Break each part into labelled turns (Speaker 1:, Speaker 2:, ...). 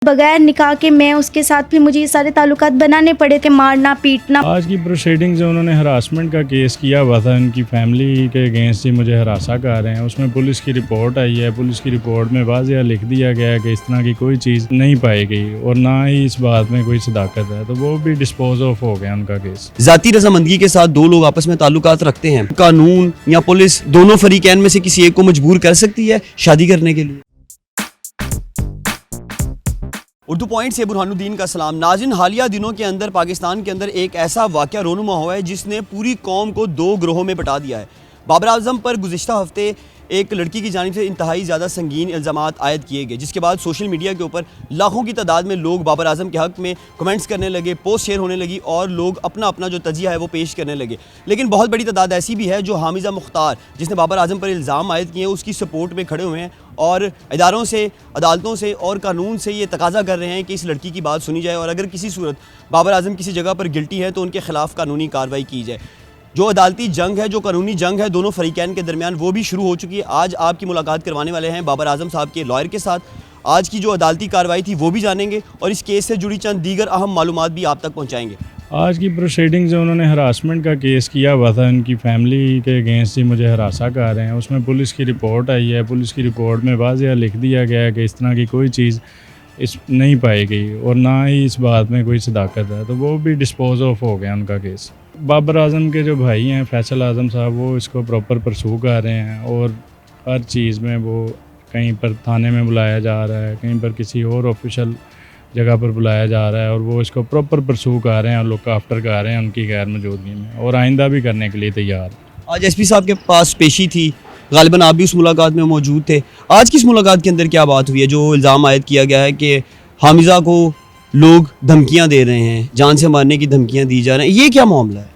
Speaker 1: बगैर निकाह के मैं उसके साथ फिर मुझे ये सारे ताल्लुकात बनाने पड़े थे, मारना पीटना।
Speaker 2: आज की प्रोसीडिंग जो उन्होंने हरासमेंट का केस किया हुआ था, उनकी फैमिली के अगेंस्ट ही मुझे हरासा कर रहे हैं। उसमें पुलिस की रिपोर्ट आई है। पुलिस की रिपोर्ट में वाज़ेह लिख दिया गया है कि इस तरह की कोई चीज़ नहीं पाई गई और ना ही इस बात में कोई सदाकत है, तो वो भी डिस्पोज ऑफ हो गया उनका केस।
Speaker 3: जाती रजामंदगी के साथ दो लोग आपस में ताल्लुकात रखते हैं, कानून या पुलिस दोनों फरीकैन में से किसी एक को मजबूर कर सकती है शादी करने के लिए। उर्दू पॉइंट से बुरहानुद्दीन का सलाम। नाज़रीन, हालिया दिनों के अंदर पाकिस्तान के अंदर एक ऐसा वाक़या रोनुमा हुआ है जिसने पूरी कौम को दो ग्रोहों में बटा दिया है। बाबर आज़म पर गुज़िश्ता हफ्ते एक लड़की की जानिब से इंतहाई ज़्यादा संगीन इल्ज़ामात आयद किए गए, जिसके बाद सोशल मीडिया के ऊपर लाखों की तादाद में लोग बाबर आज़म के हक़ में कमेंट्स करने लगे, पोस्ट शेयर होने लगी और लोग अपना अपना जो तजिया है वो पेश करने लगे। लेकिन बहुत बड़ी तादाद ऐसी भी है जो हामिज़ा मुख्तार, जिसने बाबर आज़म पर इल्ज़ाम आयद किए हैं, उसकी सपोर्ट में खड़े हुए हैं और इदारों से, अदालतों से और कानून से ये तकाजा कर रहे हैं कि इस लड़की की बात सुनी जाए और अगर किसी सूरत बाबर आज़म किसी जगह पर गिल्टी है तो उनके खिलाफ कानूनी कार्रवाई की जाए। जो अदालती जंग है, जो कानूनी जंग है दोनों फरीकैन के दरमियान, वो भी शुरू हो चुकी है। आज आपकी मुलाकात करवाने वाले हैं बाबर आज़म साहब के लॉयर के साथ। आज की जो अदालती कार्रवाई थी वो भी जानेंगे और इस केस से जुड़ी चंद दीगर अहम मालूमात भी आप तक पहुँचाएँगे।
Speaker 2: आज की प्रोसीडिंग जो उन्होंने हरासमेंट का केस किया हुआ था, उनकी फैमिली के अगेंस्ट ही मुझे हरासा कर रहे हैं। उसमें पुलिस की रिपोर्ट आई है। पुलिस की रिपोर्ट में वाज़ेह लिख दिया गया है कि इस तरह की कोई चीज़ इस नहीं पाई गई और ना ही इस बात में कोई सदाकत है, तो वो भी डिस्पोज ऑफ हो गया उनका केस। बाबर आज़म के जो भाई हैं फैसल आज़म साहब, वो इसको प्रॉपर परसू कर रहे हैं और हर चीज़ में वो कहीं पर थाने में बुलाया जा रहा है, कहीं पर किसी और ऑफिशियल जगह पर बुलाया जा रहा है और वो इसको प्रॉपर परसू कर रहे हैं और लुक आफ्टर कर रहे हैं उनकी गैर मौजूदगी में और आइंदा भी करने के लिए तैयार।
Speaker 3: आज एसपी साहब के पास पेशी थी, गालिबन आप भी उस मुलाकात में मौजूद थे। आज की इस मुलाकात के अंदर क्या बात हुई है? जो इल्ज़ाम आयद किया गया है कि हामिज़ा को लोग धमकियां दे रहे हैं, जान से मारने की धमकियां दी जा रही हैं, ये क्या मामला है?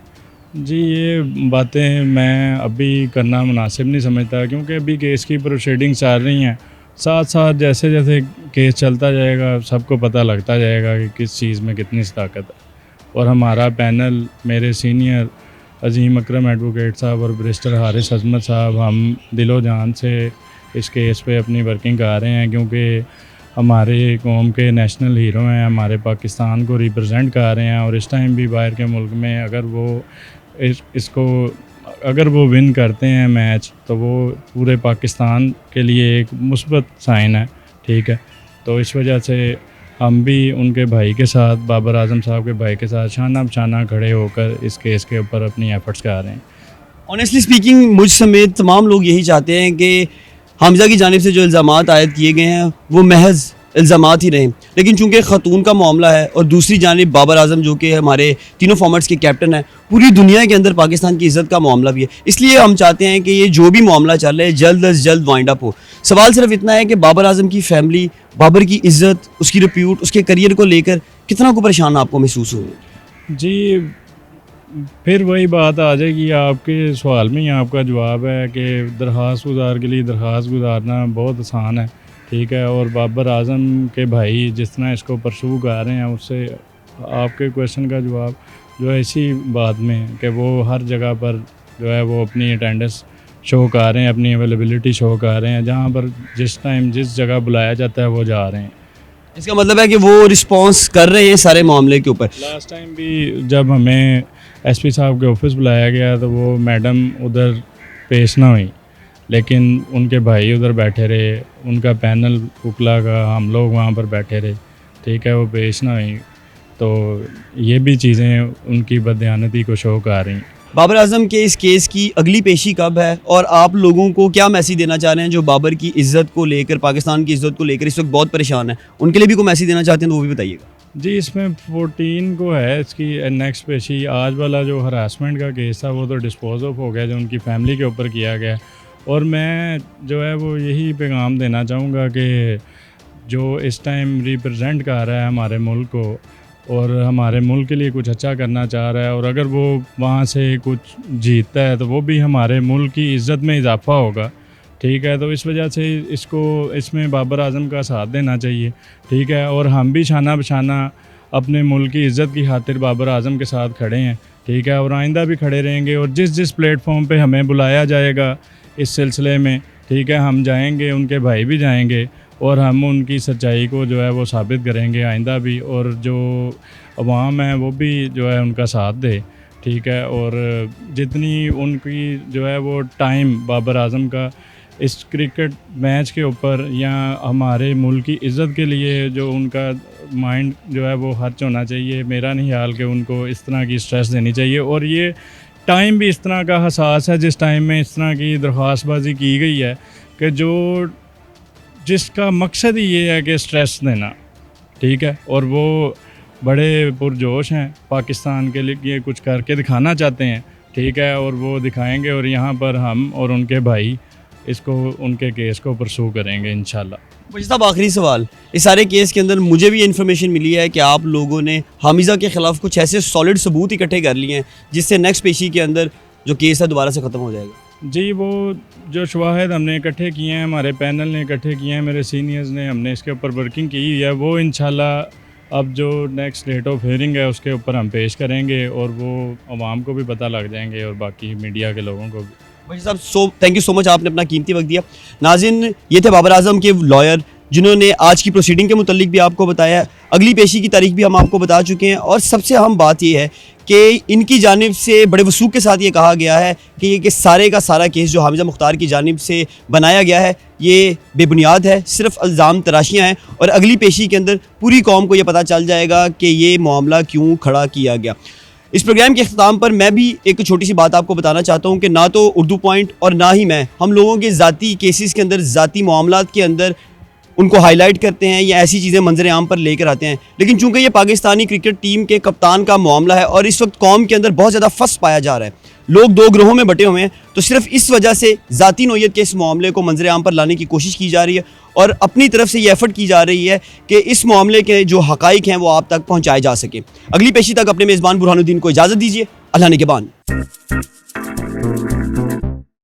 Speaker 2: जी, ये बातें मैं अभी करना मुनासिब नहीं समझता क्योंकि अभी केस की प्रोसीडिंग चल रही हैं। साथ साथ जैसे जैसे केस चलता जाएगा सबको पता लगता जाएगा कि किस चीज़ में कितनी ताकत है और हमारा पैनल, मेरे सीनियर अजीम अकरम एडवोकेट साहब और बैरिस्टर हारिस अजमत साहब, हम दिलो जान से इस केस पे अपनी वर्किंग कर रहे हैं क्योंकि हमारे कौम के नेशनल हीरो हैं, हमारे पाकिस्तान को रिप्रेजेंट कर रहे हैं और इस टाइम भी बाहर के मुल्क में अगर वो विन करते हैं मैच तो वो पूरे पाकिस्तान के लिए एक मुस्बत साइन है। ठीक है, तो इस वजह से हम भी उनके भाई के साथ, बाबर आज़म साहब के भाई के साथ शाना बशाना खड़े होकर इस केस के ऊपर अपनी एफर्ट्स कर रहे हैं।
Speaker 3: ऑनेस्टली स्पीकिंग, मुझ समेत तमाम लोग यही चाहते हैं कि हामिज़ा की जानिब से जो इल्ज़ामात आयद किए गए हैं वो महज इल्ज़ामात ही रहें, लेकिन चूंकि ख़तून का मामला है और दूसरी जानिब बाबर आज़म जो कि हमारे तीनों फॉर्मेट्स के कैप्टन हैं, पूरी दुनिया के अंदर पाकिस्तान की इज़्ज़त का मामला भी है, इसलिए हम चाहते हैं कि ये जो भी मामला चल रहा है जल्द अज जल्द वाइंड अप हो। सवाल सिर्फ इतना है कि बाबर आज़म की फैमिली, बाबर की इज़्ज़त, उसकी रिप्यूट, उसके करियर को लेकर कितना को परेशान आपको महसूस हो? जी,
Speaker 2: फिर वही बात आ जाएगी, आपके सवाल में ही आपका जवाब है कि दरख्वास्त गुजार के लिए दरख्वास्त गुजारना बहुत आसान है। ठीक है, और बाबर आज़म के भाई जिस तरह इसको परसू कर रहे हैं, उससे आपके क्वेश्चन का जवाब जो है इसी बात में कि वो हर जगह पर जो है वो अपनी अटेंडेंस शो कर रहे हैं, अपनी अवेलेबिलिटी शो कर रहे हैं, जहाँ पर जिस टाइम जिस जगह बुलाया जाता है वो जा रहे हैं।
Speaker 3: इसका मतलब है कि वो रिस्पॉन्स कर रहे हैं सारे मामले के ऊपर।
Speaker 2: लास्ट टाइम भी जब हमें एसपी साहब के ऑफिस बुलाया गया तो वो मैडम उधर पेश ना हुई, लेकिन उनके भाई उधर बैठे रहे, उनका पैनल उकला का, हम लोग वहाँ पर बैठे रहे। ठीक है, वो पेश ना हुई, तो ये भी चीज़ें उनकी बदयानती को शो कर रही हैं।
Speaker 3: बाबर आज़म के इस केस की अगली पेशी कब है और आप लोगों को क्या मैसेज देना चाह रहे हैं जो बाबर की इज़्ज़त को लेकर, पाकिस्तान की इज़्ज़त को लेकर इस वक्त बहुत परेशान है, उनके लिए भी कोई मैसेज देना चाहते हैं तो वो भी बताइएगा।
Speaker 2: जी, इसमें 14 को है इसकी नेक्स्ट पेशी। आज वाला जो हरासमेंट का केस था वो तो डिस्पोज ऑफ हो गया, जो उनकी फैमिली के ऊपर किया गया। और मैं जो है वो यही पैगाम देना चाहूँगा कि जो इस टाइम रिप्रेजेंट कर रहा है हमारे मुल्क को और हमारे मुल्क के लिए कुछ अच्छा करना चाह रहा है और अगर वो वहाँ से कुछ जीतता है तो वो भी हमारे मुल्क की इज़्ज़त में इजाफा होगा। ठीक है, तो इस वजह से इसमें बाबर आज़म का साथ देना चाहिए। ठीक है, और हम भी शाना बशाना अपने मुल्क की इज़्ज़त की खातिर बाबर आज़म के साथ खड़े हैं। ठीक है, और आइंदा भी खड़े रहेंगे और जिस जिस प्लेटफॉर्म पे हमें बुलाया जाएगा इस सिलसिले में, ठीक है, हम जाएंगे, उनके भाई भी जाएंगे और हम उनकी सच्चाई को जो है वो साबित करेंगे आइंदा भी, और जो अवाम है वो भी जो है उनका साथ दे, ठीक है। और जितनी उनकी जो है वो टाइम बाबर आज़म का इस क्रिकेट मैच के ऊपर या हमारे मुल्क की इज़्ज़त के लिए जो उनका माइंड जो है वो खर्च होना चाहिए, मेरा नहीं ख्याल कि उनको इस तरह की स्ट्रेस देनी चाहिए। और ये टाइम भी इस तरह का हसास है जिस टाइम में इस तरह की दरख्वास्तबाजी की गई है कि जो जिसका मकसद ही ये है कि स्ट्रेस देना, ठीक है। और वो बड़े पुरजोश हैं, पाकिस्तान के लिए कुछ करके दिखाना चाहते हैं, ठीक है। और वो दिखाएंगे और यहाँ पर हम और उनके भाई इसको उनके केस को परसू करेंगे इंशाल्लाह।
Speaker 3: भाई साहब, आखिरी सवाल, इस सारे केस के अंदर मुझे भी इन्फॉर्मेशन मिली है कि आप लोगों ने हामिज़ा के ख़िलाफ़ कुछ ऐसे सॉलिड सबूत इकट्ठे कर लिए हैं जिससे नेक्स्ट पेशी के अंदर जो केस है दोबारा से ख़त्म हो जाएगा।
Speaker 2: जी, वो जो शवाहिद हमने इकट्ठे किए हैं, हमारे पैनल ने इकट्ठे किए हैं, मेरे सीनियर्स ने, हमने इसके ऊपर वर्किंग की है, वो इंशाल्लाह अब जो नेक्स्ट डेट ऑफ हियरिंग है उसके ऊपर हम पेश करेंगे और वो आवाम को भी पता लग जाएंगे और बाकी मीडिया के लोगों को भी।
Speaker 3: भाई साहब, थैंक यू सो मच, आपने अपना कीमती वक्त दिया। नाज़रीन, ये थे बाबर आज़म के लॉयर जिन्होंने आज की प्रोसीडिंग के मुतालिक भी आपको बताया, अगली पेशी की तारीख भी हम आपको बता चुके हैं। और सबसे अहम बात ये है कि इनकी जानिब से बड़े वसूख के साथ ये कहा गया है कि ये सारे का सारा केस जो हामिज़ा मुख्तार की जानिब से बनाया गया है ये बेबुनियाद है, सिर्फ इल्ज़ाम तराशियाँ हैं और अगली पेशी के अंदर पूरी कौम को ये पता चल जाएगा कि ये मामला क्यों खड़ा किया गया। इस प्रोग्राम के अख्ताम पर मैं भी एक छोटी सी बात आपको बताना चाहता हूँ कि ना तो उर्दू पॉइंट और ना ही मैं हम लोगों के ज़ाती केसेस के अंदर, ज़ाती मामलात के अंदर उनको हाईलाइट करते हैं या ऐसी चीज़ें मंजर आम पर लेकर आते हैं। लेकिन चूंकि ये पाकिस्तानी क्रिकेट टीम के कप्तान का मामला है और इस वक्त कौम के अंदर बहुत ज़्यादा फंस पाया जा रहा है, लोग दो ग्रोहों में बटे हुए हैं, तो सिर्फ इस वजह से ज़ाती नोयत के इस मामले को मंजर आम पर लाने की कोशिश की जा रही है और अपनी तरफ से ये एफर्ट की जा रही है कि इस मामले के जो हक़ाइक़ हैं वो आप तक पहुँचाए जा सकें। अगली पेशी तक अपने मेज़बान बुरहानुद्दीन को इजाज़त दीजिए। अल्लाह ने के बान।